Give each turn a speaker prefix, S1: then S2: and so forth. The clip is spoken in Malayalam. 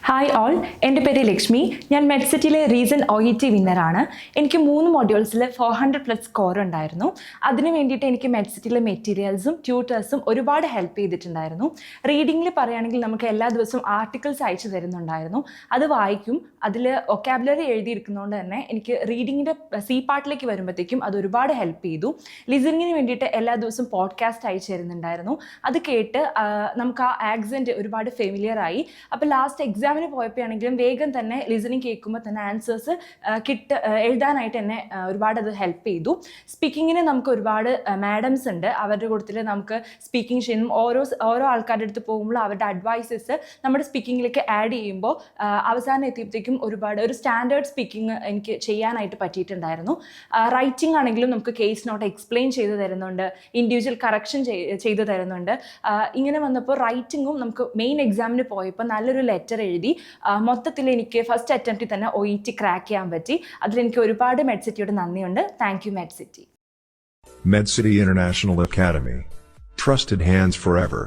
S1: ഹായ് ഓൾ, എൻ്റെ പേര് ലക്ഷ്മി. ഞാൻ മെഡ്സിറ്റിയിലെ റീസെൻറ്റ് OET വിന്നറാണ്. എനിക്ക് 3 മൊഡ്യൂൾസിൽ 400+ സ്കോർ ഉണ്ടായിരുന്നു. അതിന് വേണ്ടിയിട്ട് എനിക്ക് മെഡ്സിറ്റിയിലെ മെറ്റീരിയൽസും ട്യൂട്ടേഴ്സും ഒരുപാട് ഹെൽപ്പ് ചെയ്തിട്ടുണ്ടായിരുന്നു. റീഡിങ്ങിൽ പറയുകയാണെങ്കിൽ നമുക്ക് എല്ലാ ദിവസവും ആർട്ടിക്കിൾസ് അയച്ചു തരുന്നുണ്ടായിരുന്നു. അത് വായിക്കും. അതിൽ വൊക്കാബുലറി എഴുതിയിരിക്കുന്നതുകൊണ്ട് തന്നെ എനിക്ക് റീഡിങ്ങിൻ്റെ സി പാർട്ടിലേക്ക് വരുമ്പോഴത്തേക്കും അത് ഒരുപാട് ഹെൽപ്പ് ചെയ്തു. ലിസണിങ്ങിന് വേണ്ടിയിട്ട് എല്ലാ ദിവസവും പോഡ്കാസ്റ്റ് അയച്ചു തരുന്നുണ്ടായിരുന്നു. അത് കേട്ട് നമുക്ക് ആ ആക്സെൻറ്റ് ഒരുപാട് ഫെമിലിയറായി. അപ്പോൾ ലാസ്റ്റ് എക്സാമിന് പോയപ്പോഴാണെങ്കിലും വേഗം തന്നെ ലിസണിങ് കേൾക്കുമ്പോൾ തന്നെ ആൻസേഴ്സ് എഴുതാനായിട്ട് എന്നെ ഒരുപാട് അത് ഹെൽപ്പ് ചെയ്തു. സ്പീക്കിങ്ങിന് നമുക്ക് ഒരുപാട് മാഡംസ് ഉണ്ട്. അവരുടെ കൂട്ടത്തിൽ നമുക്ക് സ്പീക്കിംഗ് ചെയ്യുന്നു. ഓരോ ആൾക്കാരുടെ അടുത്ത് പോകുമ്പോൾ അവരുടെ അഡ്വൈസസ് നമ്മുടെ സ്പീക്കിങ്ങിലേക്ക് ആഡ് ചെയ്യുമ്പോൾ അവസാനം എത്തിയപ്പോഴത്തേക്കും ഒരു സ്റ്റാൻഡേർഡ് സ്പീക്കിംഗ് എനിക്ക് ചെയ്യാനായിട്ട് പറ്റിയിട്ടുണ്ടായിരുന്നു. റൈറ്റിംഗ് ആണെങ്കിലും നമുക്ക് കേസ് നോട്ട് എക്സ്പ്ലെയിൻ ചെയ്ത് തരുന്നുണ്ട്, ഇൻഡിവിജ്വൽ കറക്ഷൻ ചെയ്ത് തരുന്നുണ്ട്. ഇങ്ങനെ വന്നപ്പോൾ റൈറ്റിങ്ങും നമുക്ക് മെയിൻ എക്സാമിന് പോയപ്പോൾ നല്ലൊരു ലെറ്റർ എഴുതി മൊത്തത്തിൽ എനിക്ക് ഫസ്റ്റ് അറ്റംപ്റ്റിൽ തന്നെ OET ക്രാക്ക് ചെയ്യാൻ പറ്റി. അതിലെനിക്ക് ഒരുപാട് മെഡ്സിറ്റിയോട് നന്ദിയുണ്ട്. Thank you Medcity.
S2: MedCity International Academy. Trusted hands forever.